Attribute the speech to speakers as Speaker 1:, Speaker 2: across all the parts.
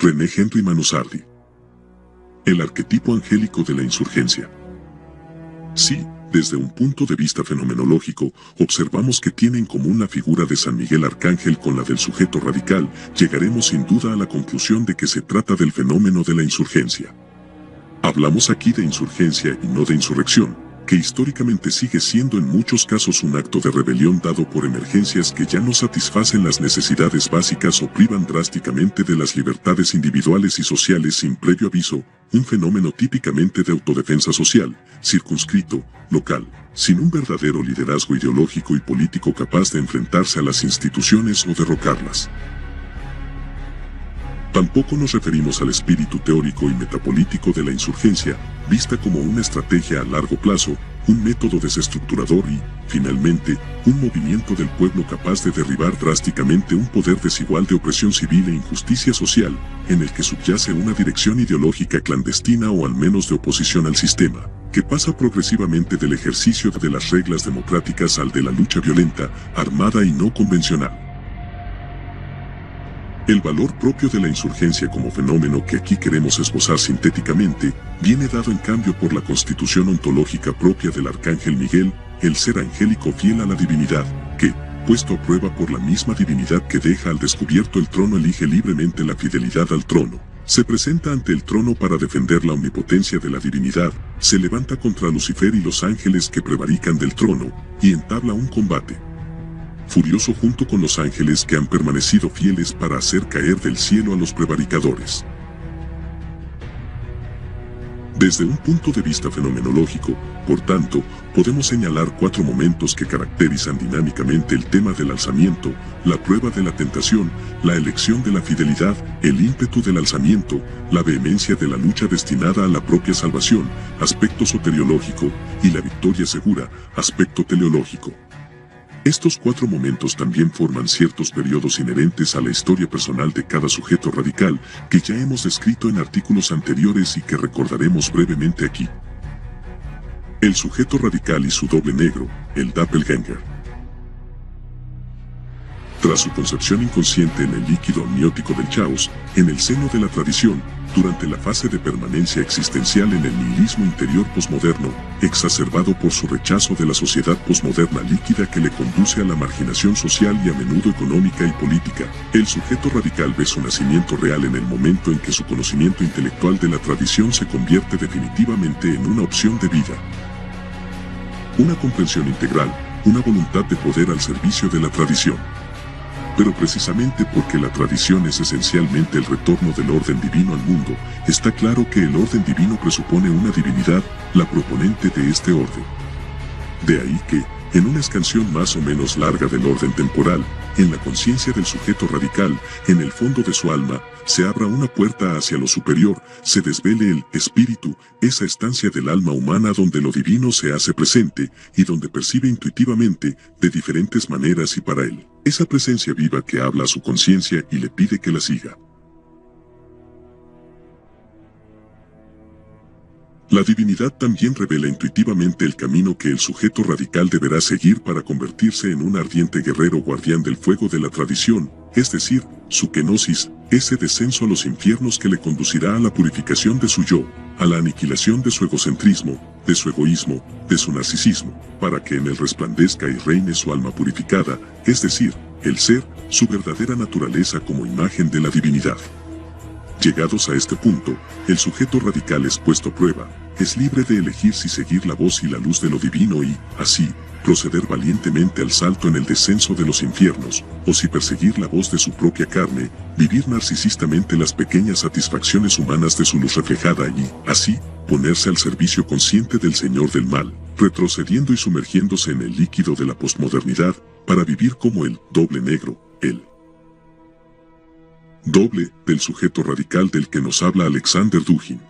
Speaker 1: René Henry Manusardi. El arquetipo angélico de la insurgencia. Sí, desde un punto de vista fenomenológico, observamos que tiene en común la figura de San Miguel Arcángel con la del sujeto radical, llegaremos sin duda a la conclusión de que se trata del fenómeno de la insurgencia. Hablamos aquí de insurgencia y no de insurrección, que históricamente sigue siendo en muchos casos un acto de rebelión dado por emergencias que ya no satisfacen las necesidades básicas o privan drásticamente de las libertades individuales y sociales sin previo aviso, un fenómeno típicamente de autodefensa social, circunscrito, local, sin un verdadero liderazgo ideológico y político capaz de enfrentarse a las instituciones o derrocarlas. Tampoco nos referimos al espíritu teórico y metapolítico de la insurgencia, vista como una estrategia a largo plazo, un método desestructurador y, finalmente, un movimiento del pueblo capaz de derribar drásticamente un poder desigual de opresión civil e injusticia social, en el que subyace una dirección ideológica clandestina o al menos de oposición al sistema, que pasa progresivamente del ejercicio de las reglas democráticas al de la lucha violenta, armada y no convencional. El valor propio de la insurgencia como fenómeno que aquí queremos esbozar sintéticamente, viene dado en cambio por la constitución ontológica propia del Arcángel Miguel, el ser angélico fiel a la divinidad, que, puesto a prueba por la misma divinidad que deja al descubierto el trono, elige libremente la fidelidad al trono, se presenta ante el trono para defender la omnipotencia de la divinidad, se levanta contra Lucifer y los ángeles que prevarican del trono, y entabla un combate furioso junto con los ángeles que han permanecido fieles para hacer caer del cielo a los prevaricadores. Desde un punto de vista fenomenológico, por tanto, podemos señalar 4 momentos que caracterizan dinámicamente el tema del alzamiento: la prueba de la tentación, la elección de la fidelidad, el ímpetu del alzamiento, la vehemencia de la lucha destinada a la propia salvación, aspecto soteriológico, y la victoria segura, aspecto teleológico. Estos 4 momentos también forman ciertos periodos inherentes a la historia personal de cada sujeto radical, que ya hemos descrito en artículos anteriores y que recordaremos brevemente aquí. El sujeto radical y su doble negro, el Doppelgänger. Tras su concepción inconsciente en el líquido amniótico del Chaos, en el seno de la tradición, durante la fase de permanencia existencial en el nihilismo interior posmoderno, exacerbado por su rechazo de la sociedad posmoderna líquida que le conduce a la marginación social y a menudo económica y política, el sujeto radical ve su nacimiento real en el momento en que su conocimiento intelectual de la tradición se convierte definitivamente en una opción de vida. Una comprensión integral, una voluntad de poder al servicio de la tradición. Pero precisamente porque la tradición es esencialmente el retorno del orden divino al mundo, está claro que el orden divino presupone una divinidad, la proponente de este orden. De ahí que, en una escansión más o menos larga del orden temporal, en la conciencia del sujeto radical, en el fondo de su alma, se abra una puerta hacia lo superior, se desvele el espíritu, esa estancia del alma humana donde lo divino se hace presente, y donde percibe intuitivamente, de diferentes maneras y para él, esa presencia viva que habla a su conciencia y le pide que la siga. La divinidad también revela intuitivamente el camino que el sujeto radical deberá seguir para convertirse en un ardiente guerrero guardián del fuego de la tradición, es decir, su kenosis, ese descenso a los infiernos que le conducirá a la purificación de su yo, a la aniquilación de su egocentrismo, de su egoísmo, de su narcisismo, para que en él resplandezca y reine su alma purificada, es decir, el ser, su verdadera naturaleza como imagen de la divinidad. Llegados a este punto, el sujeto radical es puesto a prueba, es libre de elegir si seguir la voz y la luz de lo divino y, así, proceder valientemente al salto en el descenso de los infiernos, o si perseguir la voz de su propia carne, vivir narcisistamente las pequeñas satisfacciones humanas de su luz reflejada y, así, ponerse al servicio consciente del Señor del mal, retrocediendo y sumergiéndose en el líquido de la posmodernidad, para vivir como el doble negro, el doble del sujeto radical del que nos habla Alexander Dugin.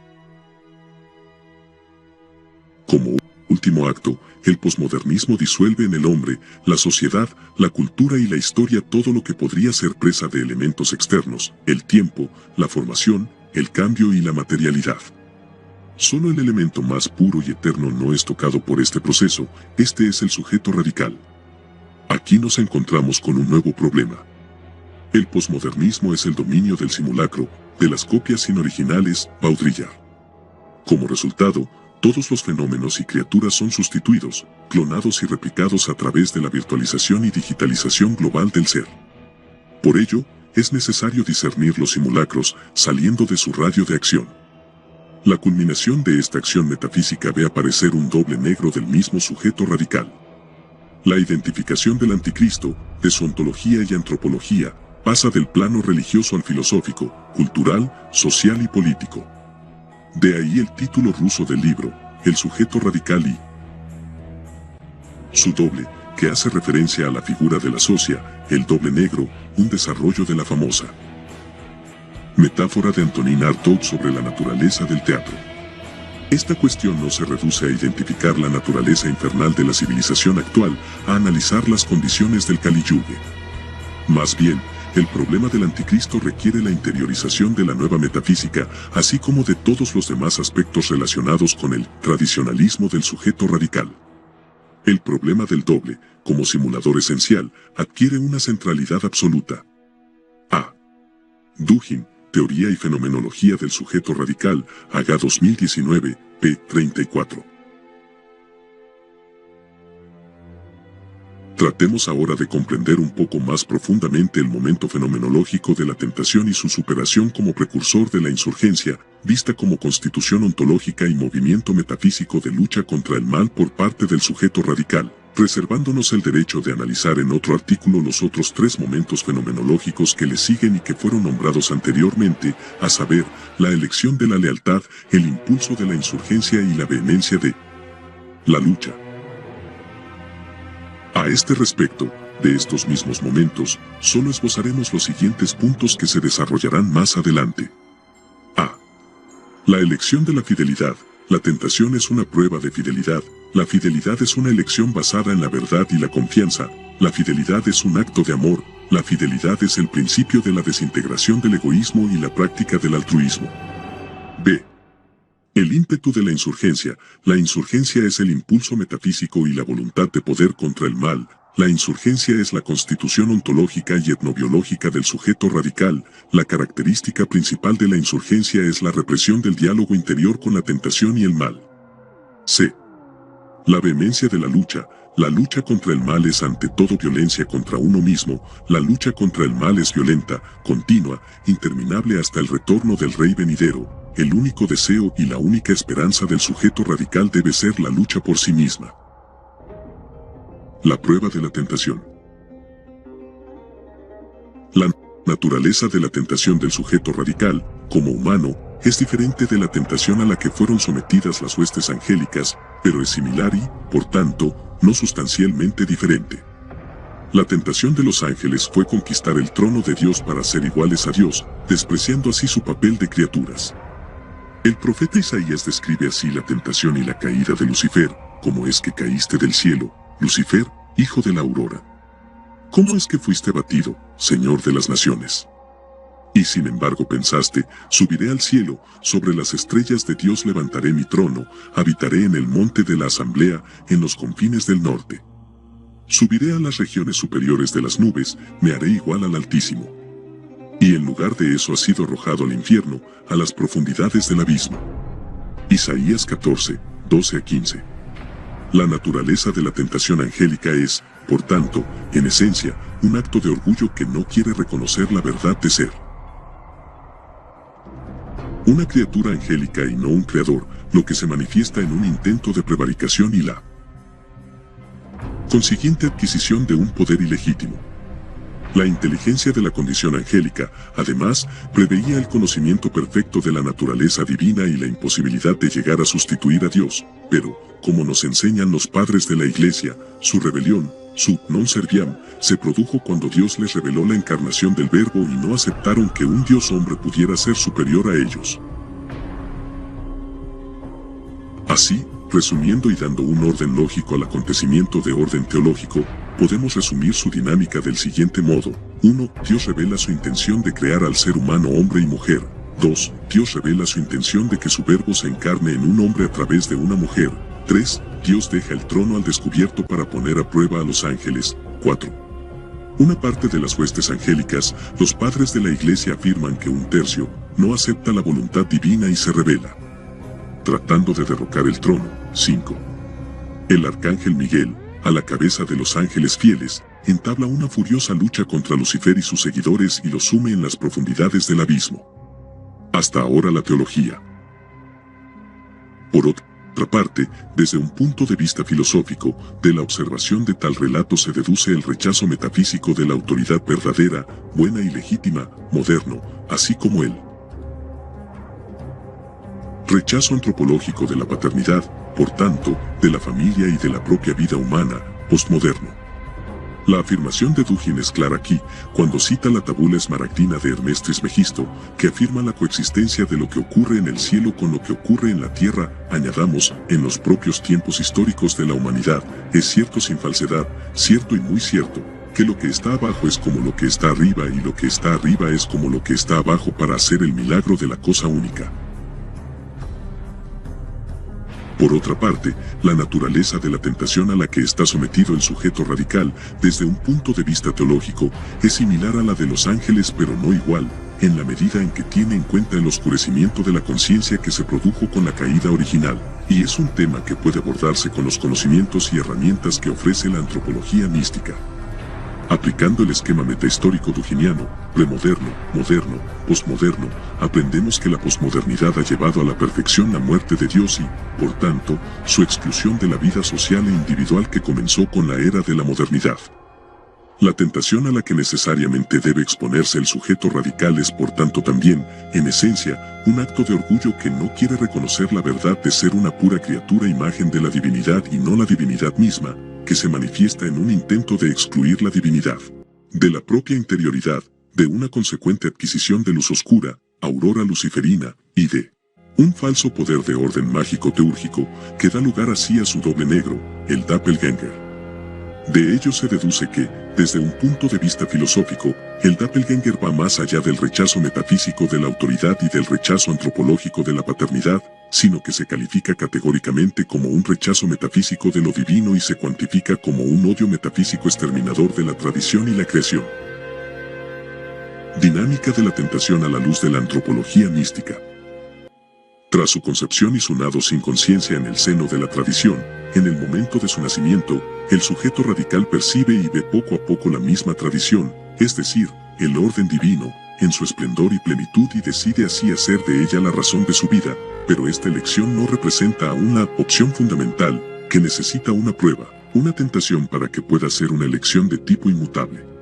Speaker 1: Como último acto, el posmodernismo disuelve en el hombre, la sociedad, la cultura y la historia todo lo que podría ser presa de elementos externos, el tiempo, la formación, el cambio y la materialidad. Solo el elemento más puro y eterno no es tocado por este proceso, este es el sujeto radical. Aquí nos encontramos con un nuevo problema. El posmodernismo es el dominio del simulacro, de las copias inoriginales, Baudrillard. Como resultado, todos los fenómenos y criaturas son sustituidos, clonados y replicados a través de la virtualización y digitalización global del ser. Por ello, es necesario discernir los simulacros saliendo de su radio de acción. La culminación de esta acción metafísica ve aparecer un doble negro del mismo sujeto radical. La identificación del anticristo, de su ontología y antropología, pasa del plano religioso al filosófico, cultural, social y político. De ahí el título ruso del libro, El sujeto radical y su doble, que hace referencia a la figura de la socia, el doble negro, un desarrollo de la famosa metáfora de Antonin Artaud sobre la naturaleza del teatro. Esta cuestión no se reduce a identificar la naturaleza infernal de la civilización actual, a analizar las condiciones del Kali Yuga. Más bien, el problema del anticristo requiere la interiorización de la nueva metafísica, así como de todos los demás aspectos relacionados con el tradicionalismo del sujeto radical. El problema del doble, como simulador esencial, adquiere una centralidad absoluta. A. Dugin, Teoría y Fenomenología del Sujeto Radical, Haga 2019, p. 34. Tratemos ahora de comprender un poco más profundamente el momento fenomenológico de la tentación y su superación como precursor de la insurgencia, vista como constitución ontológica y movimiento metafísico de lucha contra el mal por parte del sujeto radical, reservándonos el derecho de analizar en otro artículo los otros tres momentos fenomenológicos que le siguen y que fueron nombrados anteriormente, a saber, la elección de la lealtad, el impulso de la insurgencia y la vehemencia de la lucha. A este respecto, de estos mismos momentos, solo esbozaremos los siguientes puntos que se desarrollarán más adelante. A. La elección de la fidelidad. La tentación es una prueba de fidelidad. La fidelidad es una elección basada en la verdad y la confianza. La fidelidad es un acto de amor. La fidelidad es el principio de la desintegración del egoísmo y la práctica del altruismo. B. El ímpetu de la insurgencia. La insurgencia es el impulso metafísico y la voluntad de poder contra el mal. La insurgencia es la constitución ontológica y etnobiológica del sujeto radical. La característica principal de la insurgencia es la represión del diálogo interior con la tentación y el mal. C. La vehemencia de la lucha. La lucha contra el mal es ante todo violencia contra uno mismo. La lucha contra el mal es violenta, continua, interminable hasta el retorno del Rey venidero. El único deseo y la única esperanza del sujeto radical debe ser la lucha por sí misma. La prueba de la tentación. La naturaleza de la tentación del sujeto radical, como humano, es diferente de la tentación a la que fueron sometidas las huestes angélicas, pero es similar y, por tanto, no sustancialmente diferente. La tentación de los ángeles fue conquistar el trono de Dios para ser iguales a Dios, despreciando así su papel de criaturas. El profeta Isaías describe así la tentación y la caída de Lucifer, como es que caíste del cielo, Lucifer, hijo de la aurora. ¿Cómo es que fuiste abatido, Señor de las naciones? Y sin embargo pensaste, subiré al cielo, sobre las estrellas de Dios levantaré mi trono, habitaré en el monte de la asamblea, en los confines del norte. Subiré a las regiones superiores de las nubes, me haré igual al Altísimo. Y en lugar de eso has sido arrojado al infierno, a las profundidades del abismo. Isaías 14, 12 a 15. La naturaleza de la tentación angélica es, por tanto, en esencia, un acto de orgullo que no quiere reconocer la verdad de ser una criatura angélica y no un creador, lo que se manifiesta en un intento de prevaricación y la consiguiente adquisición de un poder ilegítimo. La inteligencia de la condición angélica, además, preveía el conocimiento perfecto de la naturaleza divina y la imposibilidad de llegar a sustituir a Dios, pero, como nos enseñan los padres de la Iglesia, su rebelión, su non serviam, se produjo cuando Dios les reveló la encarnación del Verbo y no aceptaron que un Dios hombre pudiera ser superior a ellos. Así, resumiendo y dando un orden lógico al acontecimiento de orden teológico, podemos resumir su dinámica del siguiente modo. 1. Dios revela su intención de crear al ser humano hombre y mujer. 2. Dios revela su intención de que su verbo se encarne en un hombre a través de una mujer. 3. Dios deja el trono al descubierto para poner a prueba a los ángeles. 4. Una parte de las huestes angélicas, los padres de la Iglesia afirman que un tercio no acepta la voluntad divina y se rebela, tratando de derrocar el trono. 5. El arcángel Miguel, a la cabeza de los ángeles fieles, entabla una furiosa lucha contra Lucifer y sus seguidores y los sume en las profundidades del abismo. Hasta ahora la teología. Por otra parte, desde un punto de vista filosófico, de la observación de tal relato se deduce el rechazo metafísico de la autoridad verdadera, buena y legítima, moderno, así como el rechazo antropológico de la paternidad, por tanto, de la familia y de la propia vida humana, postmoderno. La afirmación de Dugin es clara aquí, cuando cita la tabula esmaragdina de Hermes Trismegisto, que afirma la coexistencia de lo que ocurre en el cielo con lo que ocurre en la tierra, añadamos, en los propios tiempos históricos de la humanidad, es cierto sin falsedad, cierto y muy cierto, que lo que está abajo es como lo que está arriba y lo que está arriba es como lo que está abajo para hacer el milagro de la cosa única. Por otra parte, la naturaleza de la tentación a la que está sometido el sujeto radical, desde un punto de vista teológico, es similar a la de los ángeles pero no igual, en la medida en que tiene en cuenta el oscurecimiento de la conciencia que se produjo con la caída original, y es un tema que puede abordarse con los conocimientos y herramientas que ofrece la antropología mística. Aplicando el esquema metahistórico duginiano, premoderno, moderno, posmoderno, aprendemos que la posmodernidad ha llevado a la perfección la muerte de Dios y, por tanto, su exclusión de la vida social e individual que comenzó con la era de la modernidad. La tentación a la que necesariamente debe exponerse el sujeto radical es por tanto también, en esencia, un acto de orgullo que no quiere reconocer la verdad de ser una pura criatura imagen de la divinidad y no la divinidad misma, que se manifiesta en un intento de excluir la divinidad de la propia interioridad, de una consecuente adquisición de luz oscura, aurora luciferina, y de un falso poder de orden mágico teúrgico, que da lugar así a su doble negro, el doppelganger. De ello se deduce que, desde un punto de vista filosófico, el doppelganger va más allá del rechazo metafísico de la autoridad y del rechazo antropológico de la paternidad, sino que se califica categóricamente como un rechazo metafísico de lo divino y se cuantifica como un odio metafísico exterminador de la tradición y la creación. Dinámica de la tentación a la luz de la antropología mística. Tras su concepción y su nado sin conciencia en el seno de la tradición, en el momento de su nacimiento, el sujeto radical percibe y ve poco a poco la misma tradición, es decir, el orden divino, en su esplendor y plenitud y decide así hacer de ella la razón de su vida, pero esta elección no representa aún la opción fundamental, que necesita una prueba, una tentación para que pueda ser una elección de tipo inmutable.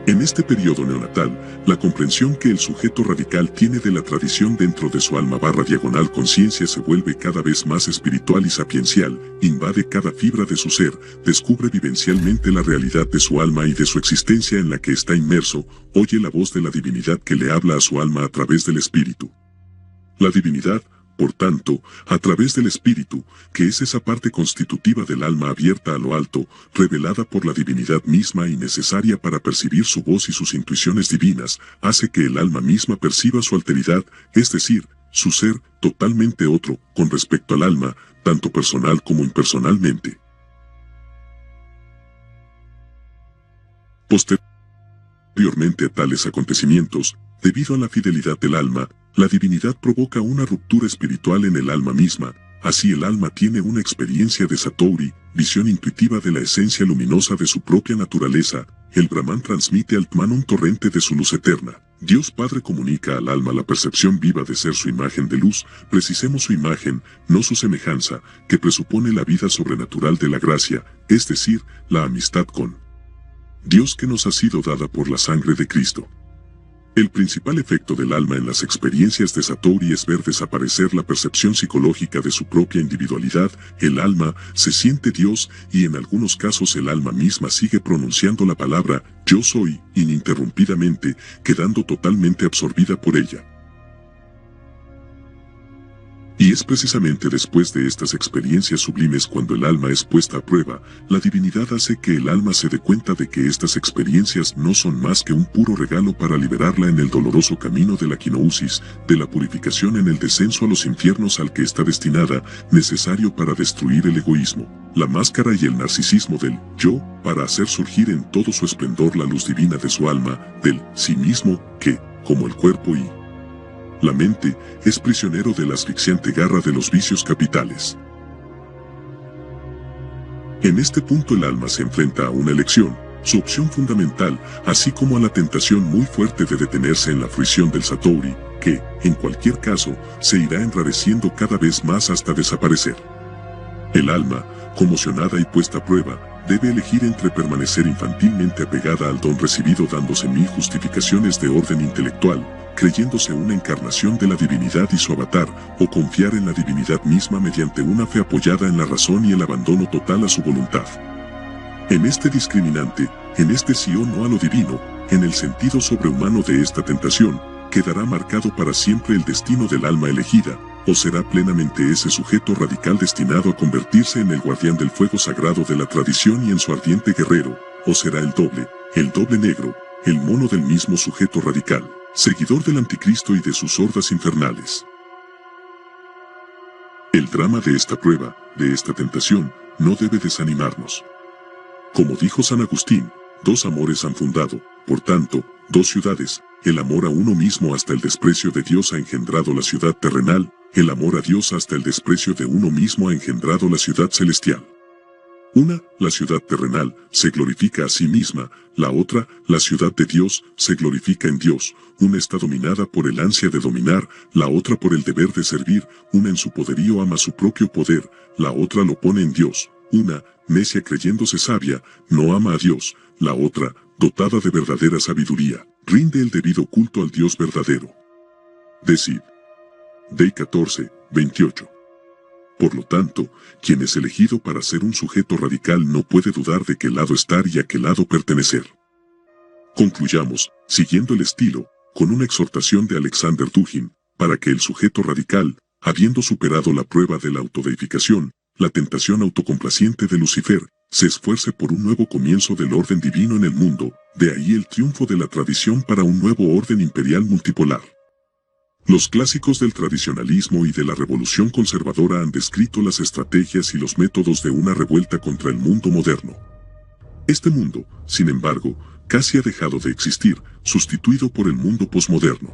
Speaker 1: En este periodo neonatal, la comprensión que el sujeto radical tiene de la tradición dentro de su alma /diagonal conciencia se vuelve cada vez más espiritual y sapiencial, invade cada fibra de su ser, descubre vivencialmente la realidad de su alma y de su existencia en la que está inmerso, oye la voz de la divinidad que le habla a su alma a través del espíritu. La divinidad, por tanto, a través del espíritu, que es esa parte constitutiva del alma abierta a lo alto, revelada por la divinidad misma y necesaria para percibir su voz y sus intuiciones divinas, hace que el alma misma perciba su alteridad, es decir, su ser, totalmente otro, con respecto al alma, tanto personal como impersonalmente. Posteriormente a tales acontecimientos, debido a la fidelidad del alma, la divinidad provoca una ruptura espiritual en el alma misma, así el alma tiene una experiencia de Satori, visión intuitiva de la esencia luminosa de su propia naturaleza, el Brahman transmite al Atman un torrente de su luz eterna, Dios Padre comunica al alma la percepción viva de ser su imagen de luz, precisemos su imagen, no su semejanza, que presupone la vida sobrenatural de la gracia, es decir, la amistad con Dios que nos ha sido dada por la sangre de Cristo. El principal efecto del alma en las experiencias de Satori es ver desaparecer la percepción psicológica de su propia individualidad, el alma se siente Dios y en algunos casos el alma misma sigue pronunciando la palabra yo soy ininterrumpidamente, quedando totalmente absorbida por ella. Y Y es precisamente después de estas experiencias sublimes cuando el alma es puesta a prueba, la divinidad hace que el alma se dé cuenta de que estas experiencias no son más que un puro regalo para liberarla en el doloroso camino de la quinousis, de la purificación en el descenso a los infiernos al que está destinada, necesario para destruir el egoísmo, la máscara y el narcisismo del yo, para hacer surgir en todo su esplendor la luz divina de su alma, del sí mismo, que, como el cuerpo y la mente, es prisionero de la asfixiante garra de los vicios capitales. En este punto el alma se enfrenta a una elección, su opción fundamental, así como a la tentación muy fuerte de detenerse en la fruición del Satori, que, en cualquier caso, se irá enrareciendo cada vez más hasta desaparecer. El alma, conmocionada y puesta a prueba, debe elegir entre permanecer infantilmente apegada al don recibido dándose mil justificaciones de orden intelectual, creyéndose una encarnación de la divinidad y su avatar, o confiar en la divinidad misma mediante una fe apoyada en la razón y el abandono total a su voluntad. En este discriminante, en este sí o no a lo divino, en el sentido sobrehumano de esta tentación, quedará marcado para siempre el destino del alma elegida, o será plenamente ese sujeto radical destinado a convertirse en el guardián del fuego sagrado de la tradición y en su ardiente guerrero, o será el doble negro, el mono del mismo sujeto radical, seguidor del anticristo y de sus hordas infernales. El drama de esta prueba, de esta tentación, no debe desanimarnos. Como dijo San Agustín, dos amores han fundado, por tanto, dos ciudades, el amor a uno mismo hasta el desprecio de Dios ha engendrado la ciudad terrenal, el amor a Dios hasta el desprecio de uno mismo ha engendrado la ciudad celestial. Una, la ciudad terrenal, se glorifica a sí misma, la otra, la ciudad de Dios, se glorifica en Dios, una está dominada por el ansia de dominar, la otra por el deber de servir, una en su poderío ama su propio poder, la otra lo pone en Dios, una, necia creyéndose sabia, no ama a Dios, la otra, dotada de verdadera sabiduría, rinde el debido culto al Dios verdadero. Decid. Day 14, 28. Por lo tanto, quien es elegido para ser un sujeto radical no puede dudar de qué lado estar y a qué lado pertenecer. Concluyamos, siguiendo el estilo, con una exhortación de Alexander Dugin, para que el sujeto radical, habiendo superado la prueba de la autodeificación, la tentación autocomplaciente de Lucifer, se esfuerce por un nuevo comienzo del orden divino en el mundo, de ahí el triunfo de la tradición para un nuevo orden imperial multipolar. Los clásicos del tradicionalismo y de la revolución conservadora han descrito las estrategias y los métodos de una revuelta contra el mundo moderno. Este mundo, sin embargo, casi ha dejado de existir, sustituido por el mundo posmoderno.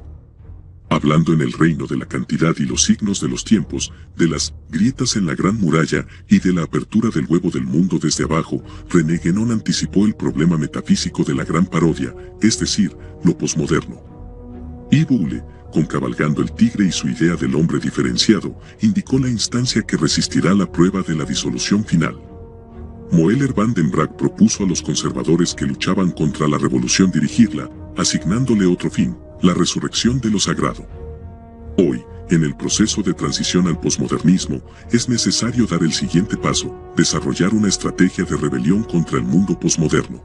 Speaker 1: Hablando en el reino de la cantidad y los signos de los tiempos, de las grietas en la gran muralla y de la apertura del huevo del mundo desde abajo, René Guénon anticipó el problema metafísico de la gran parodia, es decir, lo posmoderno. Y Boole, concabalgando el tigre y su idea del hombre diferenciado, indicó la instancia que resistirá la prueba de la disolución final. Moeller van den Braak propuso a los conservadores que luchaban contra la revolución dirigirla, asignándole otro fin, la resurrección de lo sagrado. Hoy, en el proceso de transición al posmodernismo, es necesario dar el siguiente paso, desarrollar una estrategia de rebelión contra el mundo posmoderno.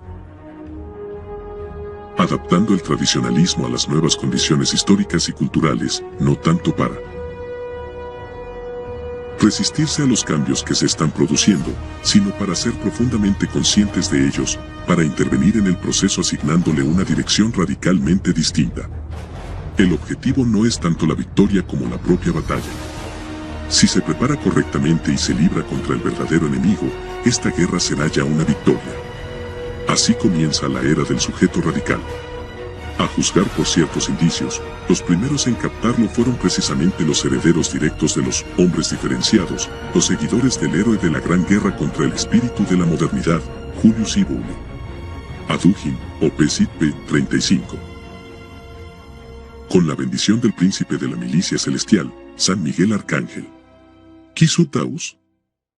Speaker 1: Adaptando el tradicionalismo a las nuevas condiciones históricas y culturales, no tanto para resistirse a los cambios que se están produciendo, sino para ser profundamente conscientes de ellos, para intervenir en el proceso asignándole una dirección radicalmente distinta. El objetivo no es tanto la victoria como la propia batalla. Si se prepara correctamente y se libra contra el verdadero enemigo, esta guerra será ya una victoria. Así comienza la era del sujeto radical. A juzgar por ciertos indicios, los primeros en captarlo fueron precisamente los herederos directos de los hombres diferenciados, los seguidores del héroe de la gran guerra contra el espíritu de la modernidad, Julius y Boole. A Dugin, Op. Cit. P. 35. Con la bendición del príncipe de la milicia celestial, San Miguel Arcángel. Quisutaus.